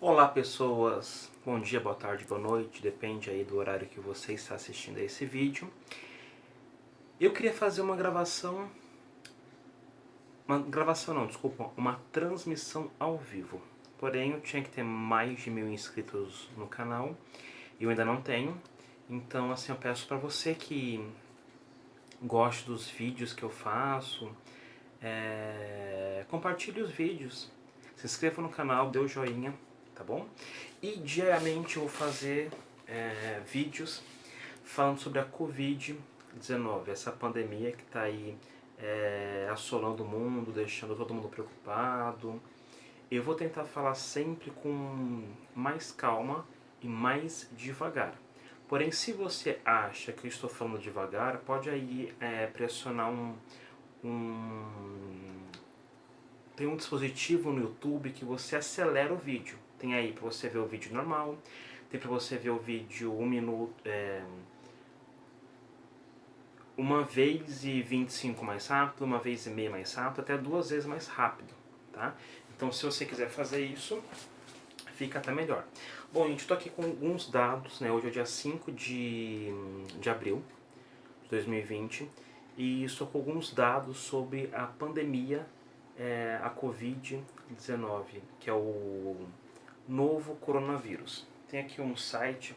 Olá pessoas, bom dia, boa tarde, boa noite, depende aí do horário que você está assistindo a esse vídeo. Eu queria fazer uma transmissão ao vivo. Porém, eu tinha que ter mais de 1000 inscritos no canal e eu ainda não tenho. Então, assim, eu peço para você que goste dos vídeos que eu faço, compartilhe os vídeos, se inscreva no canal, dê o joinha, tá bom? E diariamente eu vou fazer vídeos falando sobre a Covid-19, essa pandemia que está aí assolando o mundo, deixando todo mundo preocupado. Eu vou tentar falar sempre com mais calma e mais devagar. Porém, se você acha que eu estou falando devagar, pode aí pressionar tem um dispositivo no YouTube que você acelera o vídeo. Tem aí para você ver o vídeo normal, tem para você ver o vídeo 1 minuto, 1h25 mais rápido, 1h30 mais rápido, até 2 vezes mais rápido, tá? Então, se você quiser fazer isso, fica até melhor. Bom, gente, estou aqui com alguns dados, né? Hoje é o dia 5 de abril de 2020 e estou com alguns dados sobre a pandemia, a Covid-19, que é o novo coronavírus. Tem aqui um site,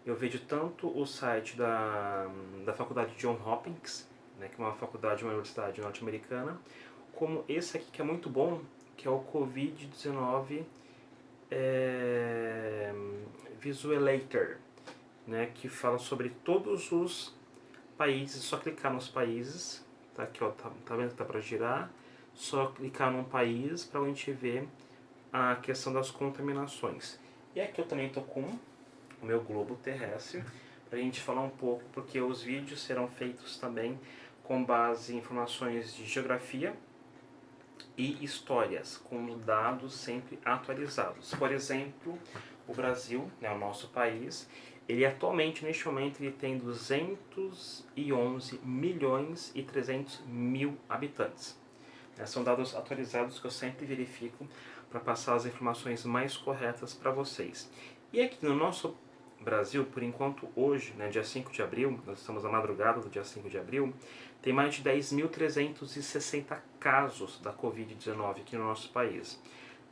eu vejo tanto o site da faculdade Johns Hopkins, né, que é uma faculdade, uma universidade norte-americana, como esse aqui que é muito bom, que é o Covid-19 Visualizer, né, que fala sobre todos os países. Só clicar nos países, tá aqui, ó, tá vendo que tá para girar? Só clicar num país para a gente ver a questão das contaminações. E aqui eu também estou com o meu globo terrestre para a gente falar um pouco, porque os vídeos serão feitos também com base em informações de geografia e histórias, com dados sempre atualizados. Por exemplo, o Brasil, né, o nosso país, ele atualmente, neste momento, ele tem 211 milhões e 300 mil habitantes. São dados atualizados que eu sempre verifico para passar as informações mais corretas para vocês. E aqui no nosso Brasil, por enquanto hoje, né, dia 5 de abril, nós estamos na madrugada do dia 5 de abril, tem mais de 10.360 casos da Covid-19 aqui no nosso país,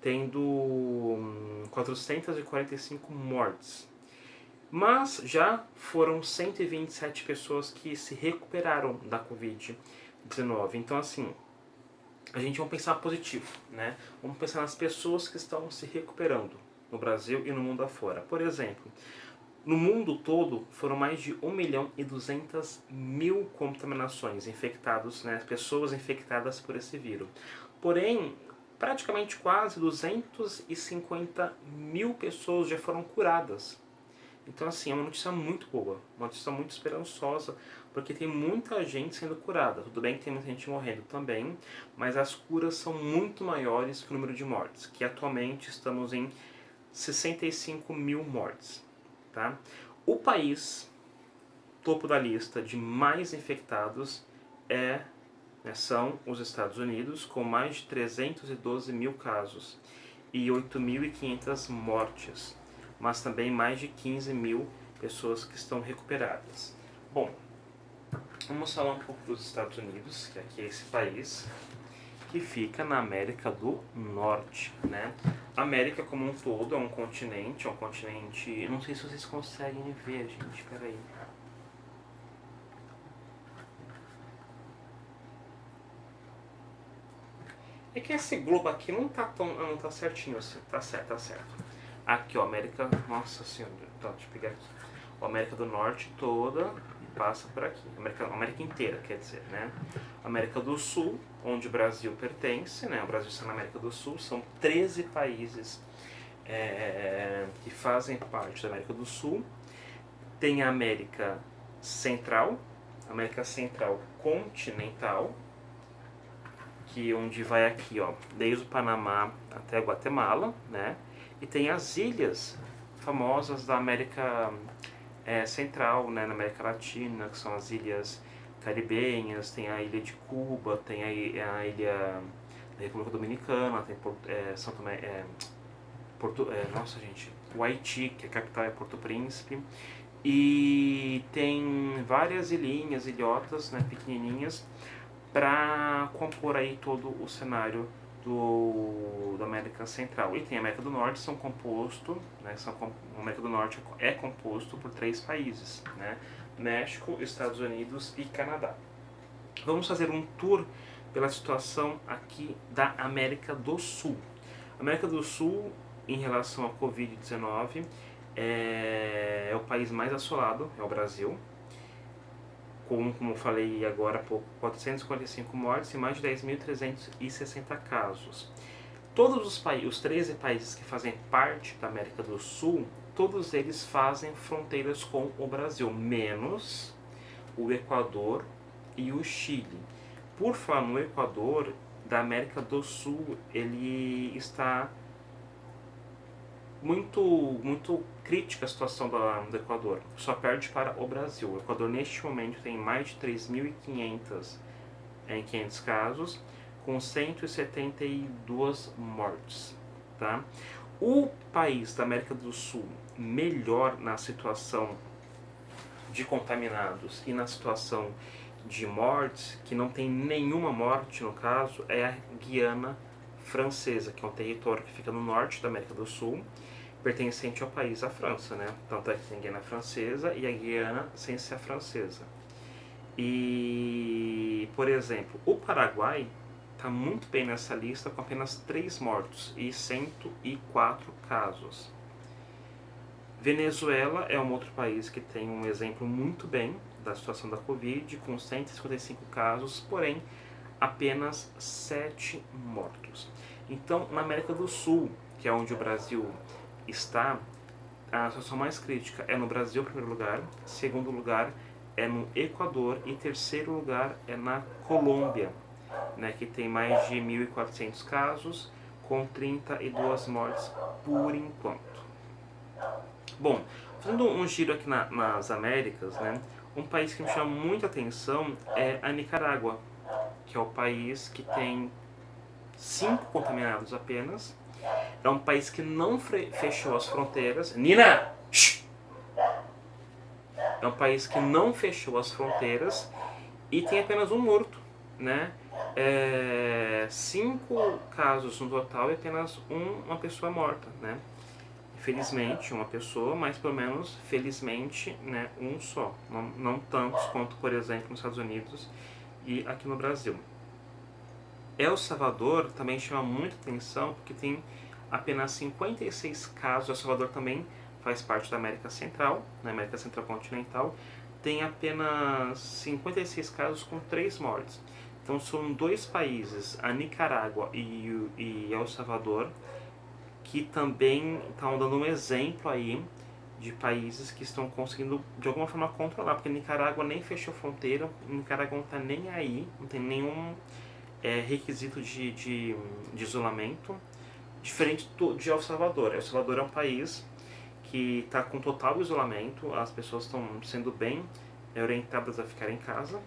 tendo 445 mortes. Mas já foram 127 pessoas que se recuperaram da Covid-19. Então, assim, a gente vai pensar positivo, né? Vamos pensar nas pessoas que estão se recuperando no Brasil e no mundo afora. Por exemplo, no mundo todo foram mais de 1.200.000 contaminações, infectados, né? Pessoas infectadas por esse vírus. Porém, praticamente quase 250 mil pessoas já foram curadas. Então, assim, é uma notícia muito boa, uma notícia muito esperançosa, porque tem muita gente sendo curada. Tudo bem que tem muita gente morrendo também, mas as curas são muito maiores que o número de mortes, que atualmente estamos em 65 mil mortes. Tá? O país, topo da lista de mais infectados, são os Estados Unidos, com mais de 312 mil casos e 8.500 mortes, mas também mais de 15 mil pessoas que estão recuperadas. Bom, vamos falar um pouco dos Estados Unidos, que aqui é esse país que fica na América do Norte, né? A América como um todo é um continente, não sei se vocês conseguem ver, gente, peraí. É que esse globo aqui não tá certinho assim, tá certo. Aqui, ó, América, nossa senhora, então, deixa eu pegar aqui. A América do Norte toda passa por aqui. América inteira, quer dizer, né? América do Sul, onde o Brasil pertence, né? O Brasil está na América do Sul, são 13 países que fazem parte da América do Sul. Tem a América Central continental, que onde vai aqui, ó, desde o Panamá até Guatemala, né? E tem as ilhas famosas da América Central, né, na América Latina, que são as ilhas caribenhas, tem a ilha de Cuba, tem a ilha da República Dominicana, tem São Tomé, Nossa, gente, o Haiti, que a capital é Porto Príncipe, e tem várias ilhinhas, ilhotas, né, pequenininhas, para compor aí todo o cenário da América Central. E tem a América do Norte, né, a América do Norte é composto por 3 países, né, México, Estados Unidos e Canadá. Vamos fazer um tour pela situação aqui da América do Sul. A América do Sul, em relação à Covid-19, é o país mais assolado, é o Brasil, como eu falei agora há pouco, 455 mortes e mais de 10.360 casos. Todos os 13 países que fazem parte da América do Sul, todos eles fazem fronteiras com o Brasil, menos o Equador e o Chile. Por falar no Equador, da América do Sul, ele está muito crítica a situação do Equador. Só perde para o Brasil. O Equador, neste momento, tem mais de 3.500 casos, com 172 mortes. Tá? O país da América do Sul melhor na situação de contaminados e na situação de mortes, que não tem nenhuma morte no caso, é a Guiana Francesa, que é um território que fica no norte da América do Sul, pertencente ao país da França, né? Tanto é que tem a Guiana Francesa e a Guiana sem ser francesa. E, por exemplo, o Paraguai está muito bem nessa lista, com apenas 3 mortos e 104 casos. Venezuela é um outro país que tem um exemplo muito bem da situação da Covid, com 155 casos, porém apenas 7 mortos. Então, na América do Sul, que é onde o Brasil está, a situação mais crítica é no Brasil, em primeiro lugar, segundo lugar é no Equador e terceiro lugar é na Colômbia, né, que tem mais de 1.400 casos, com 32 mortes por enquanto. Bom, fazendo um giro aqui nas Américas, né, um país que me chama muita atenção é a Nicarágua, que é o país que tem 5 contaminados apenas. É um país que não fechou as fronteiras. Nina! Shhh! É um país que não fechou as fronteiras e tem apenas um morto, né? 5 casos no total e apenas uma pessoa morta, né? Infelizmente, uma pessoa, mas pelo menos, felizmente, né, um só. Não tantos quanto, por exemplo, nos Estados Unidos e aqui no Brasil. El Salvador também chama muita atenção porque tem apenas 56 casos. El Salvador também faz parte da América Central, na América Central continental. Tem apenas 56 casos com 3 mortes. Então são 2 países, a Nicarágua e El Salvador, que também estão dando um exemplo aí de países que estão conseguindo de alguma forma controlar, porque Nicarágua nem fechou fronteira, Nicarágua não está nem aí, não tem nenhum requisito de isolamento, diferente de El Salvador. El Salvador é um país que está com total isolamento, as pessoas estão sendo bem orientadas a ficar em casa,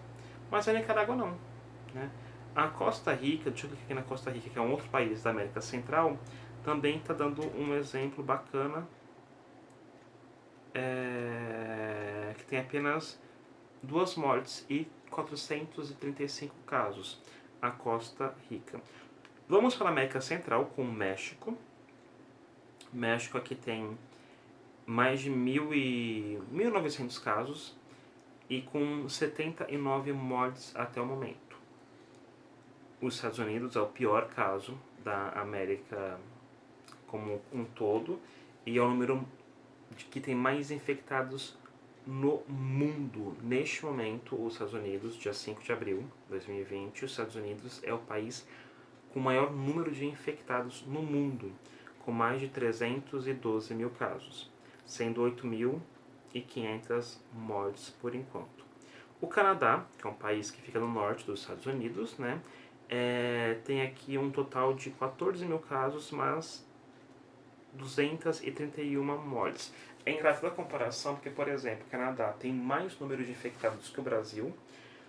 mas a Nicarágua não, né? A Costa Rica, deixa eu clicar aqui na Costa Rica, que é um outro país da América Central, também está dando um exemplo bacana, que tem apenas 2 mortes e 435 casos, a Costa Rica. Vamos para a América Central com o México. México aqui tem mais de 1.900 casos e com 79 mortes até o momento. Os Estados Unidos é o pior caso da América como um todo e é o número que tem mais infectados no mundo. Neste momento, os Estados Unidos, dia 5 de abril de 2020, os Estados Unidos é o país com o maior número de infectados no mundo, com mais de 312 mil casos, sendo 8.500 mortes por enquanto. O Canadá, que é um país que fica no norte dos Estados Unidos, né, tem aqui um total de 14 mil casos, mas 231 mortes. É engraçada a comparação porque, por exemplo, o Canadá tem mais número de infectados que o Brasil,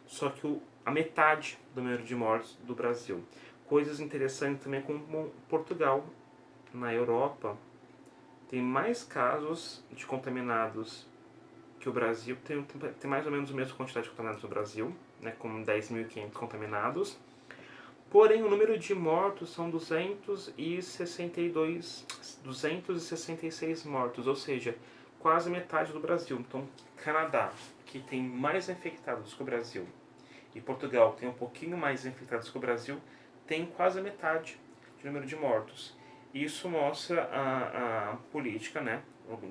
só que a metade do número de mortes do Brasil. Coisas interessantes também como Portugal, na Europa, tem mais casos de contaminados que o Brasil. Tem mais ou menos a mesma quantidade de contaminados no Brasil, né, com 10.500 contaminados. Porém, o número de mortos são 266 mortos, ou seja, quase metade do Brasil. Então, Canadá, que tem mais infectados que o Brasil, e Portugal, que tem um pouquinho mais infectados que o Brasil, tem quase a metade do número de mortos. Isso mostra a política, né,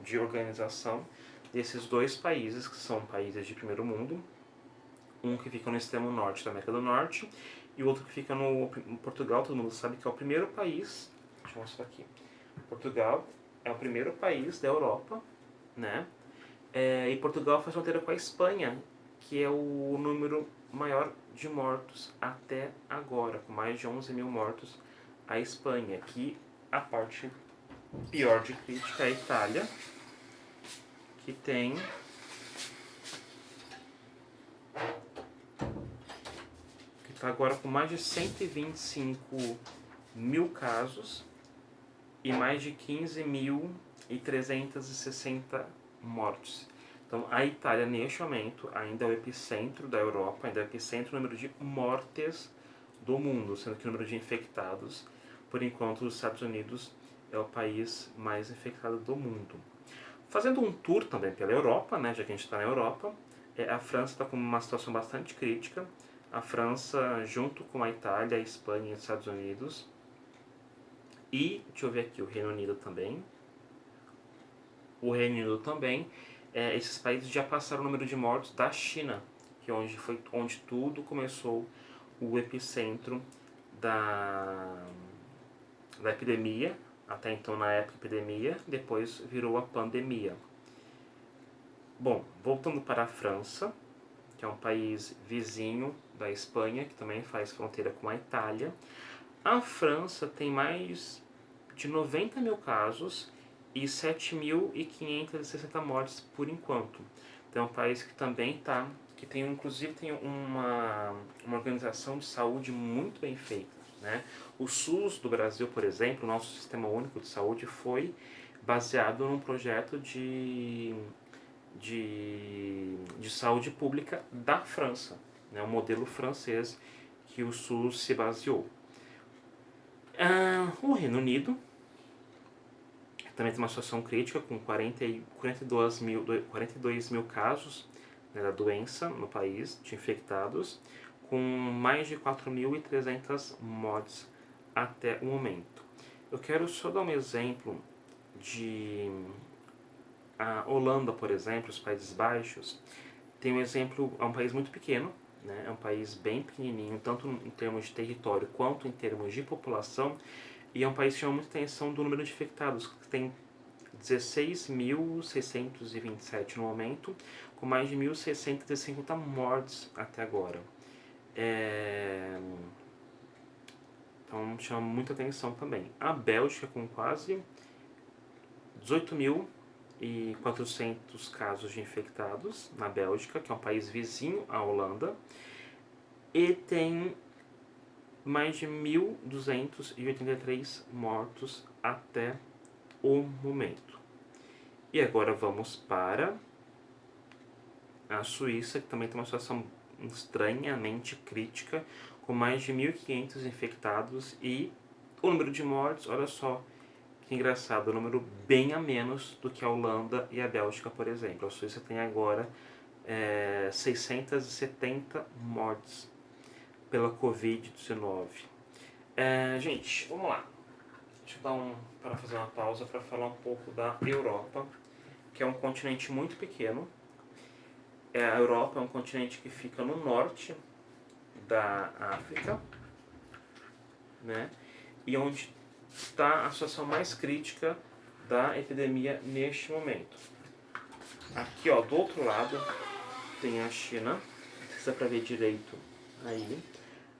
de organização desses dois países, que são países de primeiro mundo, um que fica no extremo norte da América do Norte e o outro que fica no Portugal. Todo mundo sabe que é o primeiro país, deixa eu mostrar aqui, Portugal é o primeiro país da Europa, né? E Portugal faz fronteira com a Espanha, que é o número maior de mortos até agora, com mais de 11 mil mortos, a Espanha. Aqui a parte pior de crítica é a Itália, que tem está agora com mais de 125 mil casos e mais de 15.360 mortes. Então, a Itália, neste momento, ainda é o epicentro da Europa, ainda é o epicentro do número de mortes do mundo, sendo que o número de infectados, por enquanto, os Estados Unidos é o país mais infectado do mundo. Fazendo um tour também pela Europa, né, já que a gente está na Europa, a França está com uma situação bastante crítica. A França, junto com a Itália, a Espanha e os Estados Unidos. E, deixa eu ver aqui, o Reino Unido também. O Reino Unido também. Esses países já passaram o número de mortos da China, que é onde tudo começou, o epicentro da epidemia. Até então, na época, epidemia, depois virou a pandemia. Bom, voltando para a França, que é um país vizinho da Espanha, que também faz fronteira com a Itália. A França tem mais de 90 mil casos e 7.560 mortes por enquanto. Então é um país que também inclusive tem uma organização de saúde muito bem feita, né? O SUS do Brasil, por exemplo, o nosso Sistema Único de Saúde, foi baseado num projeto de saúde pública da França, né, um modelo francês que o SUS se baseou. O Reino Unido também tem uma situação crítica, com 42 mil casos, né, da doença no país, de infectados, com mais de 4.300 mortes até o momento. Eu quero só dar um exemplo de a Holanda, por exemplo, os Países Baixos. Tem um exemplo, é um país muito pequeno, né? É um país bem pequenininho, tanto em termos de território quanto em termos de população, e é um país que chama muita atenção do número de infectados, que tem 16.627 no momento, com mais de 1.650 mortes até agora. Então chama muita atenção também. A Bélgica, com quase 18.400 casos de infectados na Bélgica, que é um país vizinho à Holanda, e tem mais de 1.283 mortos até o momento. E agora vamos para a Suíça, que também tem uma situação estranhamente crítica, com mais de 1.500 infectados e o número de mortes, olha só que engraçado, um número bem a menos do que a Holanda e a Bélgica, por exemplo. A Suíça tem agora 670 mortes pela Covid-19. Gente, vamos lá. Deixa eu para fazer uma pausa para falar um pouco da Europa, que é um continente muito pequeno. A Europa é um continente que fica no norte da África, né? E onde está a situação mais crítica da epidemia neste momento. Aqui, ó, do outro lado tem a China, não sei se dá para ver direito aí.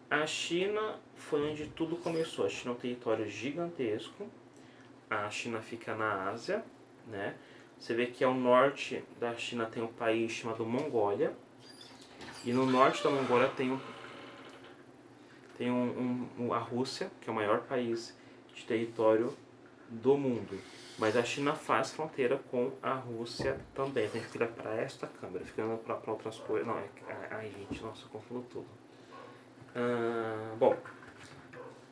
A China foi onde tudo começou. A China é um território gigantesco. A China fica na Ásia, né? Você vê que ao norte da China tem um país chamado Mongólia. E no norte da Mongólia tem a Rússia, que é o maior país de território do mundo. Mas a China faz fronteira com a Rússia também. Tem que virar para esta câmera, ficando para outras coisas. Não, ai gente, nossa, eu confundo tudo. Bom,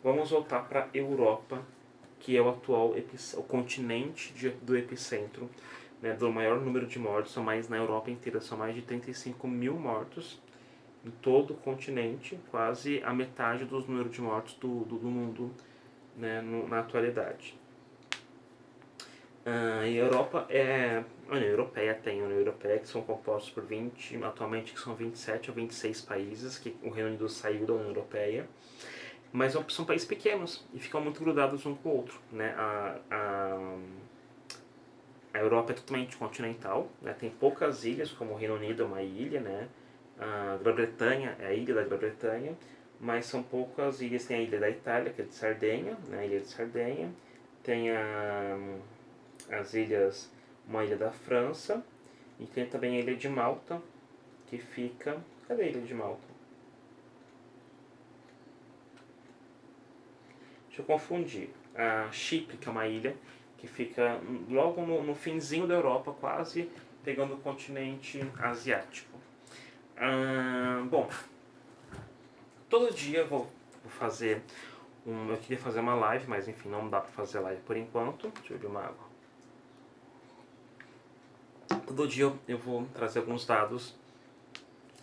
vamos voltar para a Europa, que é o atual o continente do epicentro, né, do maior número de mortos. São mais na Europa inteira, são mais de 35 mil mortos em todo o continente, quase a metade dos números de mortos do mundo, né, na atualidade. A Europa a União Europeia tem a União Europeia, que são compostos por atualmente que são 27 ou 26 países, que o Reino Unido saiu da União Europeia, mas são países pequenos e ficam muito grudados um com o outro, né? A Europa é totalmente continental, né? Tem poucas ilhas, como o Reino Unido é uma ilha, né? A Grã-Bretanha é a ilha da Grã-Bretanha, mas são poucas ilhas. Tem a ilha da Itália, que é de Sardenha, né? A ilha de Sardenha. Tem as ilhas, uma ilha da França, e tem também a ilha de Malta, que fica... Cadê a ilha de Malta? Deixa eu confundir. A Chipre, que é uma ilha, que fica logo no finzinho da Europa, quase pegando o continente asiático. Bom, todo dia eu vou fazer eu queria fazer uma live, mas enfim, não dá pra fazer live por enquanto. Deixa eu beber uma água. Todo dia eu vou trazer alguns dados,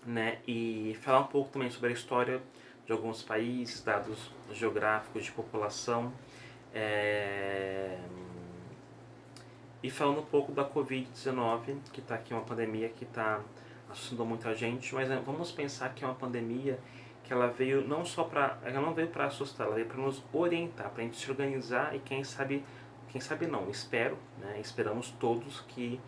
né, e falar um pouco também sobre a história de alguns países, dados geográficos de população, e falando um pouco da Covid-19, que está aqui, uma pandemia que está assustando muita gente, mas vamos pensar que é uma pandemia que ela veio não só ela não veio para assustar, ela veio para nos orientar, para a gente se organizar e quem sabe não, esperamos todos que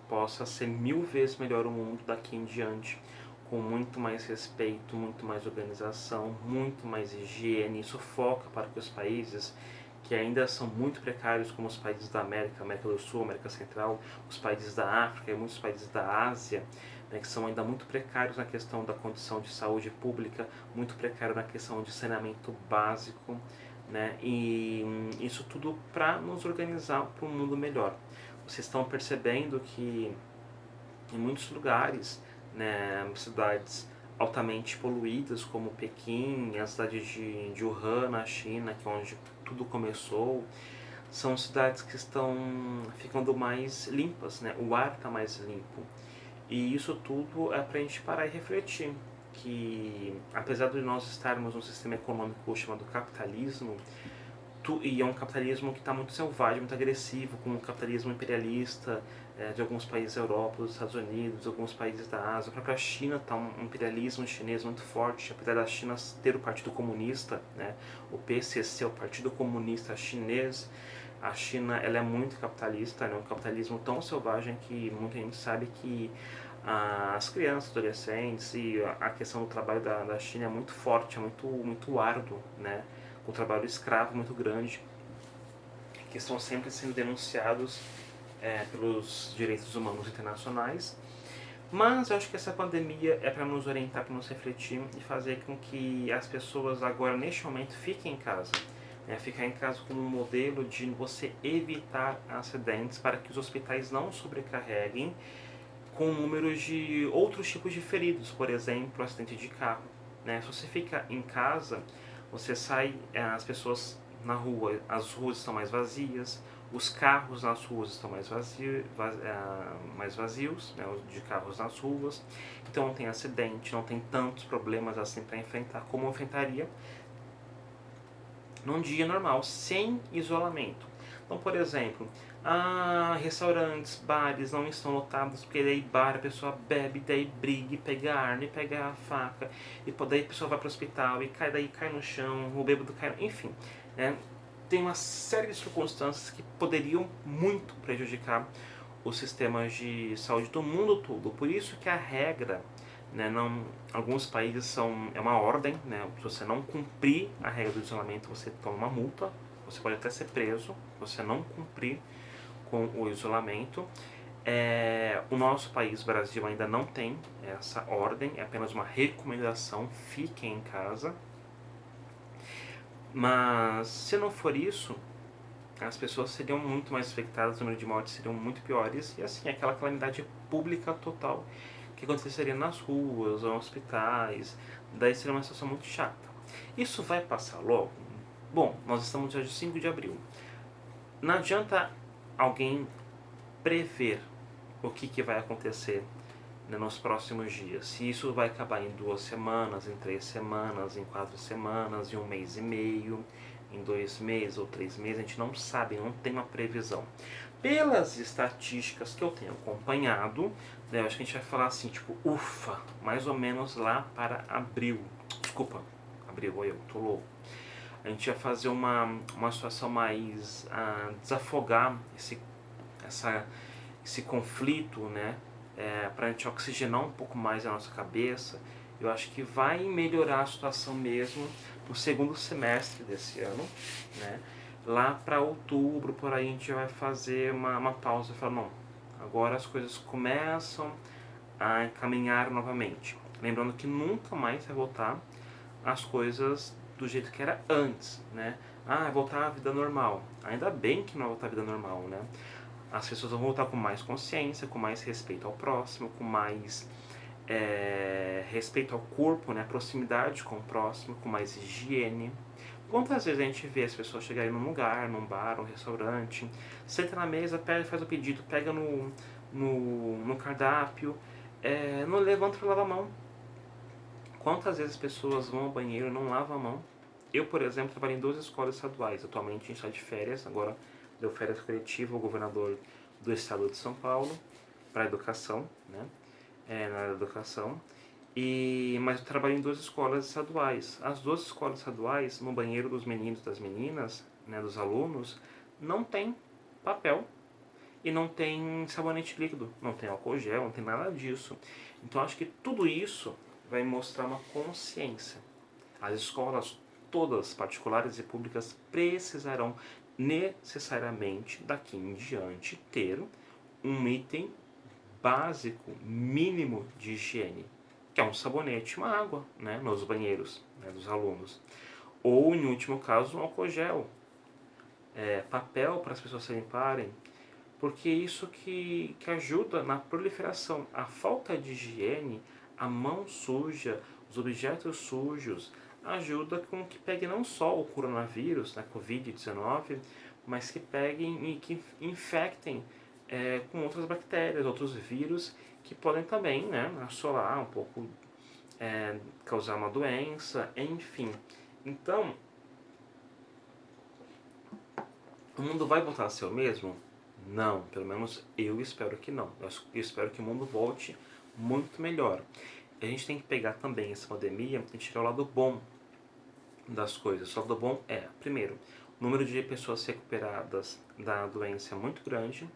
possa ser 1000 vezes melhor o mundo daqui em diante, com muito mais respeito, muito mais organização, muito mais higiene. Isso foca para que os países que ainda são muito precários, como os países da América do Sul, América Central, os países da África e muitos países da Ásia, né, que são ainda muito precários na questão da condição de saúde pública, muito precário na questão de saneamento básico, né, e isso tudo para nos organizar para um mundo melhor. Vocês estão percebendo que em muitos lugares, né, cidades altamente poluídas como Pequim, a cidade de Wuhan, na China, que é onde tudo começou, são cidades que estão ficando mais limpas, né? O ar está mais limpo. E isso tudo é para a gente parar e refletir que, apesar de nós estarmos num sistema econômico chamado capitalismo, e é um capitalismo que está muito selvagem, muito agressivo, como o capitalismo imperialista de alguns países da Europa, dos Estados Unidos, alguns países da Ásia. A própria China está um imperialismo chinês muito forte, apesar da China ter o Partido Comunista, né? O PCC, o Partido Comunista Chinês. A China ela é muito capitalista, é um capitalismo tão selvagem que muita gente sabe que as crianças, adolescentes e a questão do trabalho da China é muito forte, é muito árduo, né? Com trabalho escravo muito grande, que estão sempre sendo denunciados pelos direitos humanos internacionais. Mas eu acho que essa pandemia é para nos orientar, para nos refletir e fazer com que as pessoas agora, neste momento, fiquem em casa. Ficar em casa como um modelo de você evitar acidentes para que os hospitais não sobrecarreguem com números de outros tipos de feridos, por exemplo, acidente de carro. Se você fica em casa, você sai, as pessoas na rua, as ruas estão mais vazias, os carros nas ruas estão mais vazios, né, de carros nas ruas, então não tem acidente, não tem tantos problemas assim para enfrentar como enfrentaria num dia normal, sem isolamento. Então, por exemplo, restaurantes, bares não estão lotados, porque daí bar a pessoa bebe, daí briga, pega a arma, pega a faca, e daí a pessoa vai para o hospital e cai no chão, o bêbado cai, enfim. Tem uma série de circunstâncias que poderiam muito prejudicar os sistemas de saúde do mundo todo. Por isso que a regra, alguns países é uma ordem, se você não cumprir a regra do isolamento, você toma uma multa, você pode até ser preso, se você não cumprir com o isolamento. O nosso país, Brasil, ainda não tem essa ordem, é apenas uma recomendação, fiquem em casa. Mas se não for isso, as pessoas seriam muito mais afetadas, o número de mortes seriam muito piores, e assim, aquela calamidade pública total que aconteceria nas ruas, ou hospitais, daí seria uma situação muito chata. Isso vai passar logo? Bom, nós estamos já de 5 de abril. Não adianta alguém prever o que vai acontecer, né, nos próximos dias. Se isso vai acabar em 2 semanas, em 3 semanas, em 4 semanas, em 1 mês e meio, em 2 meses ou 3 meses, a gente não sabe, não tem uma previsão. Pelas estatísticas que eu tenho acompanhado, né, eu acho que a gente vai falar assim, tipo, ufa, mais ou menos lá para abril. Desculpa, abril, eu tô louco. A gente vai fazer uma situação mais desafogar esse conflito, né? Para a gente oxigenar um pouco mais a nossa cabeça. Eu acho que vai melhorar a situação mesmo no segundo semestre desse ano, né? Lá para outubro, por aí, a gente vai fazer uma pausa e falar, não, agora as coisas começam a caminhar novamente. Lembrando que nunca mais vai voltar as coisas do jeito que era antes, né? Voltar à vida normal. Ainda bem que não vai voltar à vida normal, né? As pessoas vão voltar com mais consciência, com mais respeito ao próximo, com mais respeito ao corpo, né? Proximidade com o próximo, com mais higiene. Quantas vezes a gente vê as pessoas chegarem num lugar, num bar, num restaurante, senta na mesa, pega, faz o pedido, pega no cardápio, não levanta para lavar a mão. Quantas vezes as pessoas vão ao banheiro e não lavam a mão? Eu, por exemplo, trabalho em 2 escolas estaduais. Atualmente a gente está de férias, agora deu férias coletiva o governador do estado de São Paulo para a educação, né? Na área da educação. Mas eu trabalho em 2 escolas estaduais. As 2 escolas estaduais, no banheiro dos meninos e das meninas, né, dos alunos, não tem papel e não tem sabonete líquido, não tem álcool gel, não tem nada disso. Então acho que tudo isso vai mostrar uma consciência. As escolas todas, particulares e públicas, precisarão necessariamente daqui em diante ter um item básico, mínimo de higiene, que é um sabonete e uma água, né, nos banheiros, né, dos alunos. Ou, em último caso, um álcool gel, papel para as pessoas se limparem, porque isso que ajuda na proliferação. A falta de higiene, a mão suja, os objetos sujos, ajuda com que pegue não só o coronavírus, né, Covid-19, mas que peguem e que infectem com outras bactérias, outros vírus que podem também, né, assolar um pouco, causar uma doença, enfim. Então, o mundo vai voltar a ser o mesmo? Não, pelo menos eu espero que não. Eu espero que o mundo volte muito melhor. A gente tem que pegar também essa pandemia e tirar o lado bom das coisas. O lado bom é, primeiro, o número de pessoas recuperadas da doença é muito grande,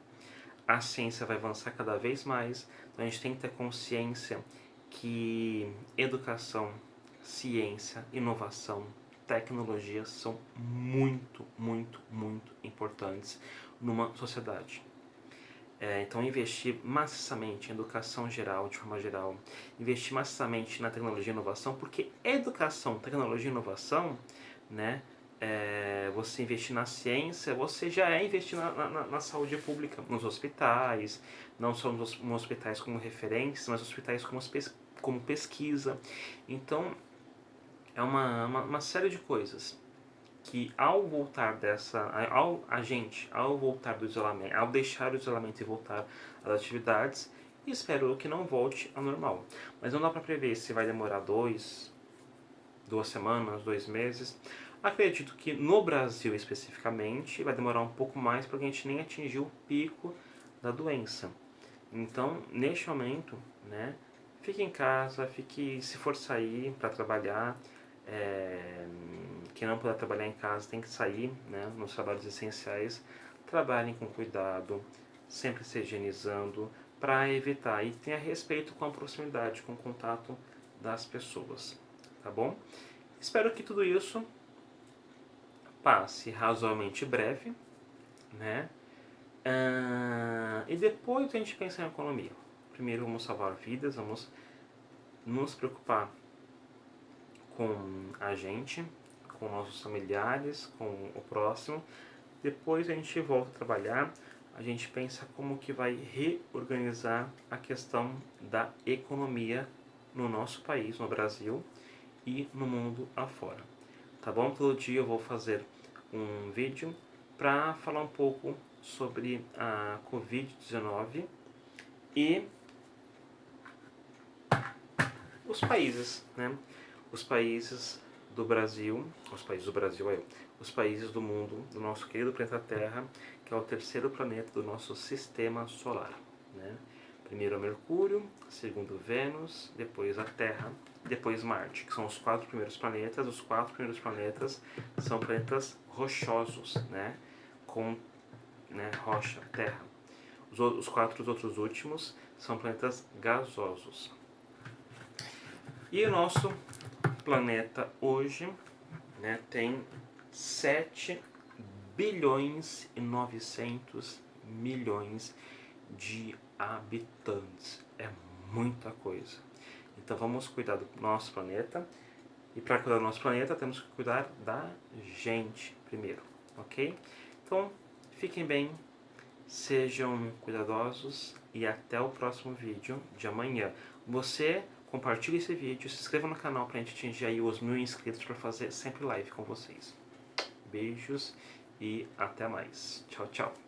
a ciência vai avançar cada vez mais, então a gente tem que ter consciência que educação, ciência, inovação, tecnologia são muito, muito, muito importantes numa sociedade. Então investir maciçamente em educação geral, de forma geral, investir maciçamente na tecnologia e inovação, porque educação, tecnologia e inovação, né, você investir na ciência, você já investir na saúde pública, nos hospitais, não só nos hospitais como referência, mas hospitais como pesquisa. Então, é uma série de coisas que ao voltar ao voltar do isolamento, ao deixar o isolamento e voltar às atividades, espero que não volte ao normal. Mas não dá para prever se vai demorar 2 semanas, 2 meses. Acredito que no Brasil especificamente vai demorar um pouco mais porque a gente nem atingiu o pico da doença. Então, neste momento, né, fique em casa, se for sair para trabalhar, quem não puder trabalhar em casa tem que sair, né, nos trabalhos essenciais, trabalhem com cuidado, sempre se higienizando, para evitar e tenha respeito com a proximidade, com o contato das pessoas, tá bom? Espero que tudo isso passe razoavelmente breve, né? E depois a gente pensa em economia. Primeiro vamos salvar vidas, vamos nos preocupar com a gente, com nossos familiares, com o próximo, Depois a gente volta a trabalhar, a gente pensa como que vai reorganizar a questão da economia no nosso país, no Brasil e no mundo afora. Tá bom? Todo dia eu vou fazer um vídeo para falar um pouco sobre a Covid-19 e os países, né? Os países do Brasil, os países do mundo, do nosso querido planeta Terra, que é o terceiro planeta do nosso sistema solar, né? Primeiro é Mercúrio, segundo Vênus, depois a Terra, depois Marte, que são os 4 primeiros planetas. Os 4 primeiros planetas são planetas rochosos, né? Com, né, rocha, terra. Os 4 outros últimos são planetas gasosos. E o nosso planeta hoje, né, tem 7 bilhões e 900 milhões de habitantes. É muita coisa. Então vamos cuidar do nosso planeta. E para cuidar do nosso planeta, temos que cuidar da gente primeiro, ok? Então, fiquem bem, sejam cuidadosos e até o próximo vídeo de amanhã. Você compartilhe esse vídeo, se inscreva no canal para a gente atingir aí os 1000 inscritos para fazer sempre live com vocês. Beijos e até mais. Tchau, tchau.